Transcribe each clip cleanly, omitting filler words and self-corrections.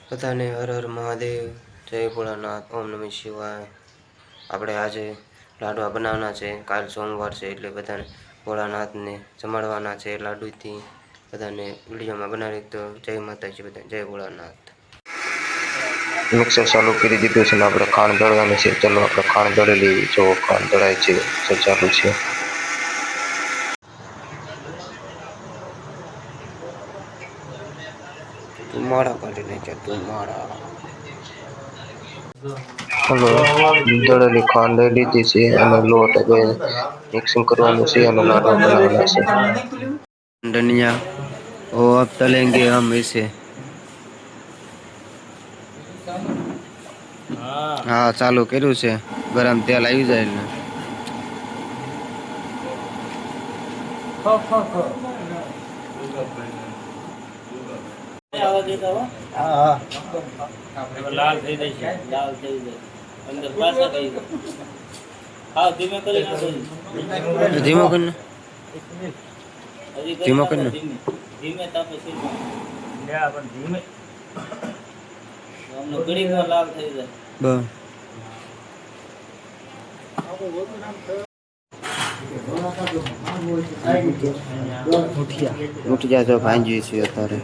બધાને હર હર મહાદેવ, જય ભોળાનાથ, ઓમ નમઃ શિવાય। આપણે આજે લાડવા બનાવવાના છે, કાલ સોમવાર છે એટલે બધાને ભોળાનાથને જમાડવાના છે લાડુથી। બધાને વિડીયોમાં બનાવી તો જય માતાજી, બધા જય ભોળાનાથ। મિક્સર ચાલુ કરી દીધું છે ને આપણે ખાંડ દળવાની છે। ચલો આપણે ખાંડ દળી લઈએ। જો ખાંડ દળાય છે, મિક્સર ચાલુ છે। ધુમાડા કાઢી નાખ્યા, ધુમાડા। હલો, દળેલી ખાંડ લઈ લીધી છે અને લોટ હવે મિક્સિંગ કરવાનું છે અને લાડવા બનાવવાના છે। ધનિયા वो अब तलेंगे हम इसे। हाँ चालू કર્યું છે। ગરમ તેલ આવી જાય ને લાલ થઈ જશે, લાલ થઈ જાય અંદર પાછા થઈ જાય। હા ધીમે કરી નાખો, ધીમો કરીને, ધીમો કરીને, ધીમે તાપે સીધો લે પણ ધીમે અમને ઘડીમાં લાલ થઈ જાય બસ। મુઠિયા જો ભાંજી છે અત્યારે,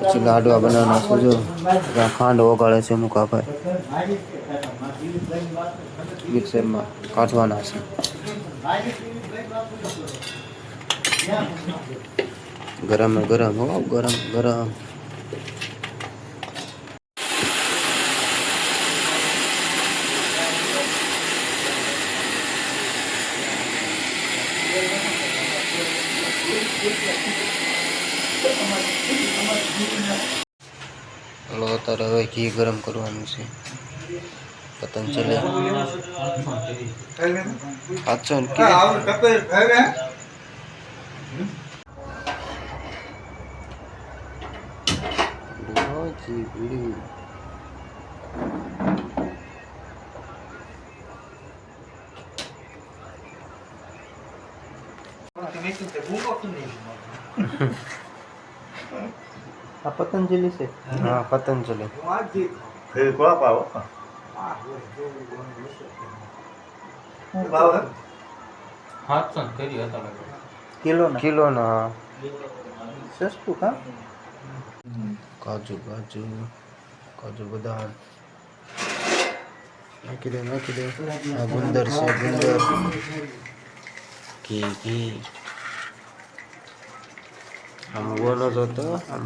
પછી લાડવા બનાવવાના છે। જો ખાંડ ઓગાળે છે મુકાભાઈ, મિક્સરમાં કાઢવાના છે। ગરમ ગરમ હો, ગરમ ગરમ। હલો, અત્યારે હવે ઘી ગરમ કરવાનું છે। પતંજલિ હાચો ને કે જી બીડી આ પતંજલિ છે। હા પતંજલિ ફેર કોળા પાવો હું ભાવ હે 700 કરી હતા કિલો ના સસ્તું કા। કાજુ કાજુ કાજુ બદામ નાખી દે, નાખી દે। આ ગુંદર છે, ગુંદર, ઘી ઘી આમ બોલો તો આમ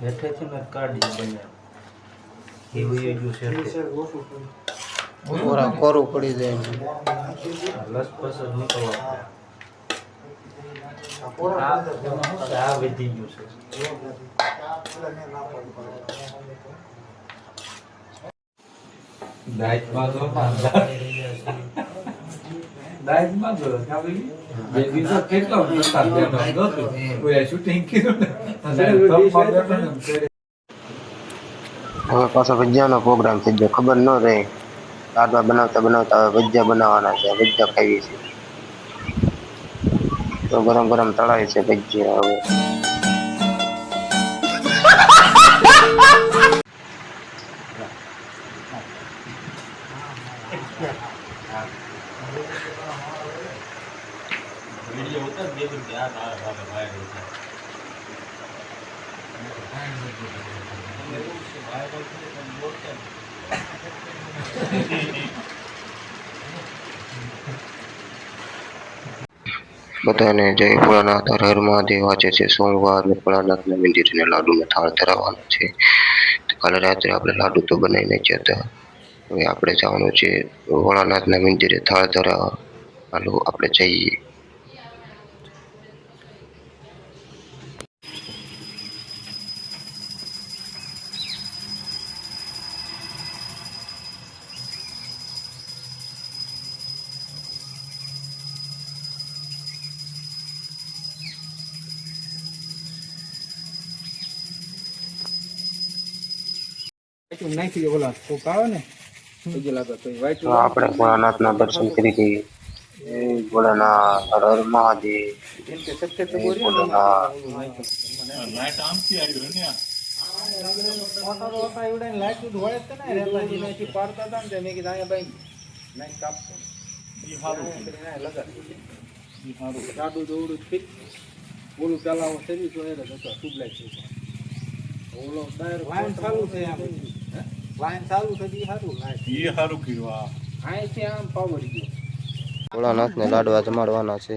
બેઠેથી મેં કાઢી બને કોરા કોરું પડી જાય લસપસ નીકળવા આ વધી ગયું છે। દાઈટમાં જો દાઈટમાં જો કાબલી જે બીજો કેટલો પ્રસ્તાવ દેતો હતો કોઈ શૂટિંગ કર્યું ને હવે પાછો ભજીયાનો પ્રોગ્રામ થઈ ગયો, ખબર ન રહી। લાડવા બનાવતા બનાવતા હવે ભજીયા બનાવવાના છે, ભજીયા ખાઈએ છીએ। તો ગરમ ગરમ તળાય છે ભજીયા હવે। વિડિયો ઉતાર દે તો ત્યાં આ ભાઈ બધાને જય ભોળાનાથ, હર હર મહાદેવ। આજે છે સોમવાર ને ભોળાનાથના મંદિરે લાડુને થાળ ધરાવવાનો છે। તો કાલે રાત્રે આપણે લાડુ તો બનાવી નાખ્યા હતા। હવે આપણે જવાનું છે ભોળાનાથના મંદિરે થાળ ધરાવવા। હાલો આપણે જઈએ। નાખી દે ઓલા કોક આવે ને તો આપણે ભોળાનાથના દર્શન કરી દઈએ. જય ભોળાનાથ, હર હર મહાદેવ. જય ભોળાનાથ. ભોળાનાથને લાડવા જમાડવાના છે.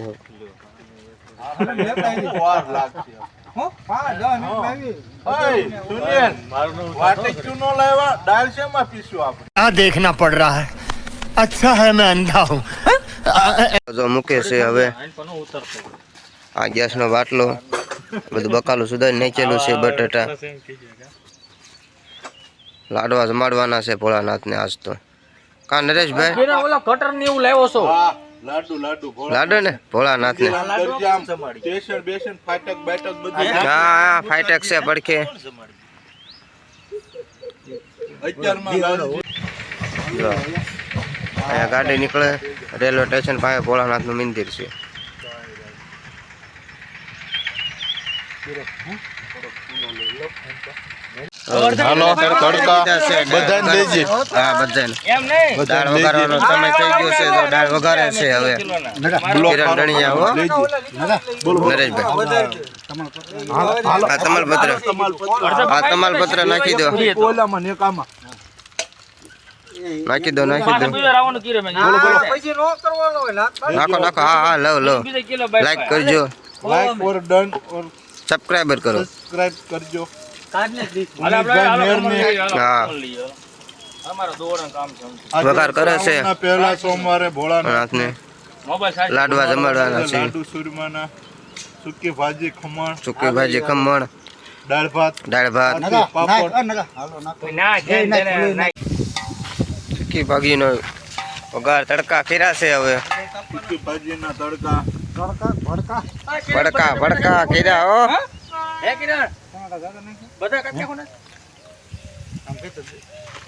क्या देखना पड़ रहा है अच्छा है मैं अंधा हूँ જો મૂકે છે હવે આ ગેસનો બાટલો બધું બકાલું સુધારી નાખેલું છે. બટાટા લાડવા જમાડવાના છે ભોળાનાથને આજ તો. કા નરેશભાઈ ઓલા કટર ને એવું લાવ્યો છો લાડુ ને ભોળાનાથને. હા ફાઈટેક છે પડખે. જો અહીંયા ગાડી નીકળે રેલવે સ્ટેશન પાસે ભોળાનાથનું મંદિર છે. હાલો તડકા બધાને દેજે. હા બધાને એમ નહીં દાળ વઘારવાનો સમય થઈ ગયો છે તો દાળ વઘારે છે હવે કિરણ ડણિયા. હો નરેશભાઈ આ તમાલપત્ર, આ તમાલપત્ર નાખી દો, નાખી દો, નાખી દો. રાવણ કીરે મેં નાખો નાખો. હા હા લવ લવ. લાઈક કરજો, લાઈક ઓર ડન ઓર સબસ્ક્રાઈબર કરો. સબસ્ક્રાઇબ કરજો. હા અમારા દોડા કામ છે વઘાર કરે છે પહેલા સોમવારે ભોળાનાથ ભોળાનાથને મોબાઈલ સાઈડ લાડવા જમાડવાના છે. લાડુ સુરમાના, સૂકી ભાજી, ખમણ, સૂકી ભાજી, ખમણ, દાળ ભાત, દાળ ભાત, પાપડ, ના ના સૂકી ભાજીનો વઘાર તડકા કર્યા છે હવે. સૂકી ભાજીના તડકા, ભડકા ભડકા કર્યા. હો હે કિરણ બધા કાચા કોને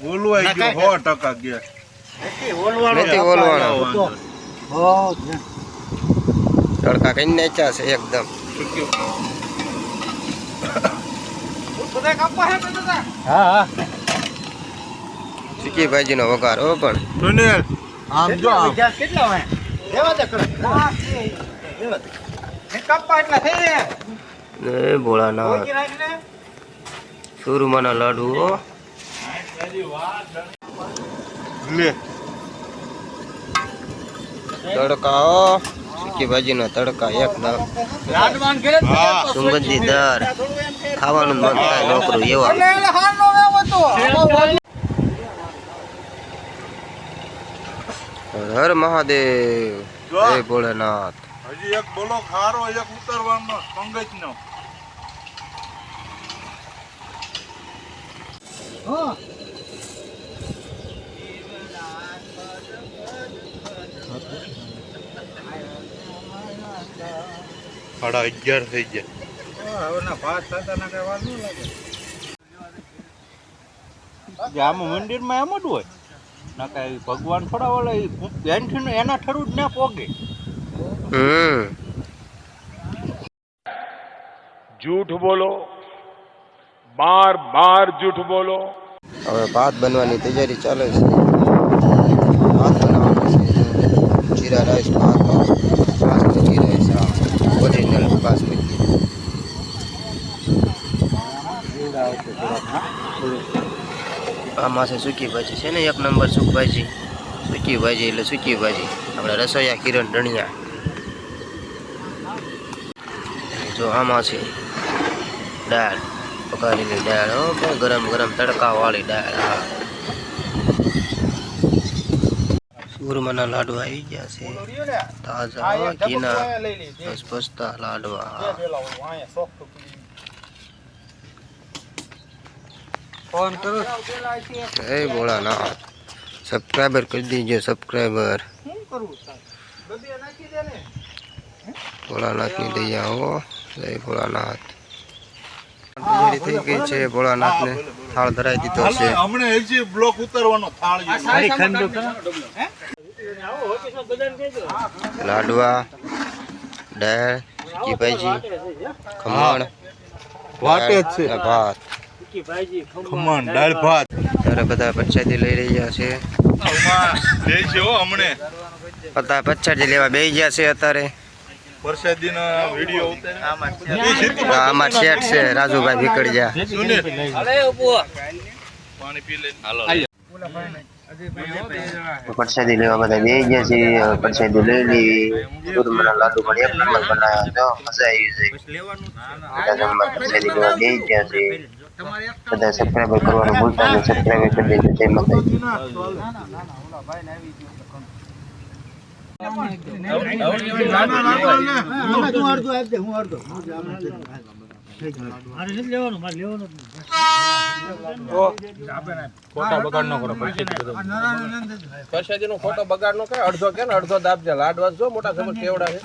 બોલવાઈ ગયો 100% ગેસ. નથી બોલવાનો. તડકા કઈ નાખ્યા છે એકદમ. સૂકી ભાજીનો વઘાર. હો પણ સુનિલ આમ જો આમ કેટલા હોય એ ભોળાનાથ સુરમાના લાડુ. હો લે તડકા. હો સૂકી ભાજીનો તડકા એકદમ લાડવાન કરે હા સુગંધીદાર. ખાવાનું મન થાય નોકરું એવા. હર મહાદેવ, જય ભોળાનાથ. હજી એક બોલો ખારો, એક ઉતરવાનો પંગજનો. સાડા 11 થઈ ગયા. આમ મંદિરમાં એમ જ હોય ના કઈ ભગવાન થોડા ઓલા એના ઠરું જ ના પોગે. झूठ बोलो बार बार झूठ बोलो હવે ભાત બનવાની તૈયારી ચાલે છે. ભાત બનાવવાનો છે. જીરા રાઈસ ભાત, બાસમતી રાઈસ, ઓરિજિનલ બાસમતી. આમાં છે સૂકી ભાજી છે ને એક નંબર. સૂક ભાજી, સૂકી ભાજી એટલે સૂકી ભાજી. આપણે રસોઈયા કિરણ ડણિયા. જો આમાં છે દાળ, પકાવેલી દાળ. હો ગરમ ગરમ તડકા વાળી દાળ. હા સુરમાના લાડવા આવી ગયા છે તાજા ઘીના સ્પષ્ટા લાડવા. જય ભોળાનાથ. સબસ્ક્રાઈબર કરી દીજો, સબસ્ક્રાઈબર. ભોળાનાથની દયા. હો જય ભોળાનાથ. તૈયારી થઈ ગઈ છે. ભોળાનાથને થાળ ધરાઈ દીધો છે. હમણે હજી બ્લોક ઉતારવાનો થાળી લાડવા, દાળ, ચીકી ભાજી, ખમણ, વાટે જ છે. અને ભાત. ખમણ દાળ ભાત ત્યારે બધા પ્રસાદી લઈ રહ્યા છે. લે છે હો હમણે બધા પ્રસાદી લેવા બેસી ગયા છે. અત્યારે પ્રસાદીનો વિડિયો આમાં શેઠ છે રાજુભાઈ ભીકડિયા. પાણી પી લે પ્રસાદી લેવા બધા બેસી ગયા છે. પ્રસાદી લઈ લેવી. દૂધના લાડુ પણ એક નંબર બનાવ્યા તો મજા આવી છે. બધા જમવા પ્રસાદી લેવા બેસી ગયા છે. બધા સબસ્ક્રાઈબર કરવાનું ભૂલતા નહીં. સબસ્ક્રાઈબર કરી દેજો. જય માતાજી. ખોટા બગાડ નો કરો પ્રસાદી નો ખોટો બગાડ નો કરે. અડધો કે અડધો દાબજે. લાડવા જો મોટા સમજ કેવડા છે.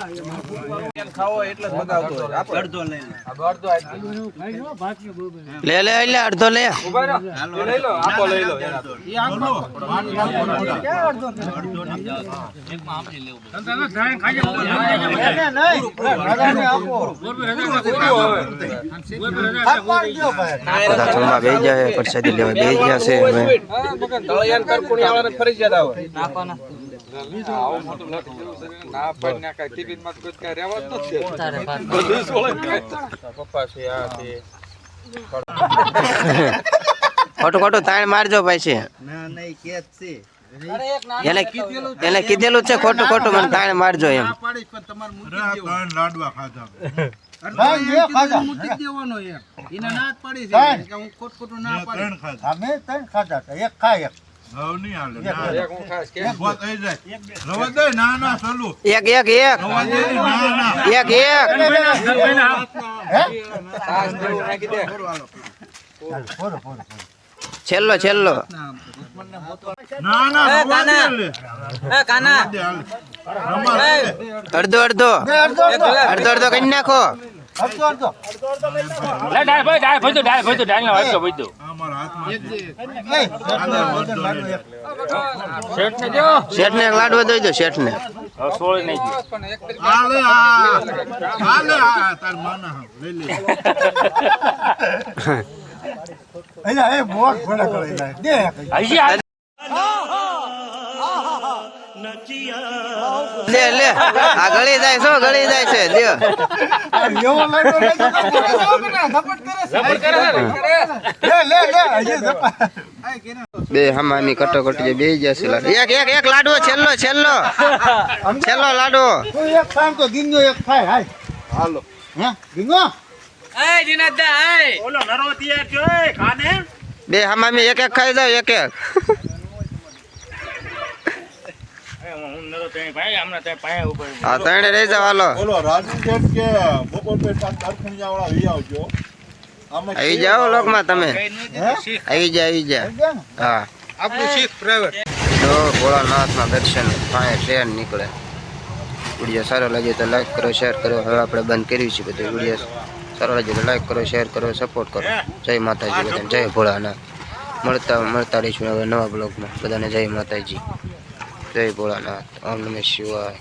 ખાવો એટલે જ બગાવતો હોય. અડધો લઈ લે લે એટલે અડધો લે. લઈ લો આપો લઈ લો બધા જમવા બેસી જાય. પ્રસાદી લેવા બેસી ગયા છે. હવે તળિયાન કરકુણી વાળાને ફરજિયાત આવે. પપ્પા છે આ છે ખોટું ખોટું તાણ મારજો પછી. એને કીધેલું છે ખોટું ખોટું મને તાણ મારજો એમ. લાડવા ખાધા ત્રણ ખાધા હવે નહીં હાલે ઉભો થઈ જાય રવા દે ના ના ચાલુ એક એક એક રવા દે ના ના એક એક છેલ્લો છેલ્લો. ના ના રવા દે લે કાના અડધો અડધો અડધો અડધો કરી નાખો. અમારા હાથમાં શેઠ ને એક લાડવો દઈ દો. શેઠ ને આલે આ તાર માના લઈ લે લે લે આ ગળી જાય છો ગળી જાય છે. લ્યો બે હમામી કટોકટી જે બેસી જશે. એક એક એક લાડવો છેલ્લો છેલ્લો છેલ્લો લાડવો. બે હમામી એક એક ખાઈ જાવ. એક એક હા ત્રણે રહી જાવ. હાલો બોલો રાજુ શેઠ કે બપોર પે કારખાનિયા વાળા વી આવજો આવી જાઓ લોકમાં તમે. આવી જા. હા આપણું શીખ પ્રાઇવેટ તો ભોળાનાથના દર્શન પાસે ટ્રેન નીકળે. વિડીયો સારો લાગે તો લાઈક કરો, શેર કરો. હવે આપણે બંધ કર્યું છે બધું. વિડીયો સારો લાગે તો લાઈક કરો, શેર કરો, સપોર્ટ કરો. જય માતાજી બધાને. જય ભોળાનાથ. મળતા રહીશું હવે નવા બ્લોગમાં. બધાને જય માતાજી, જય ભોળાનાથ. ઓમ નમઃ શિવાય.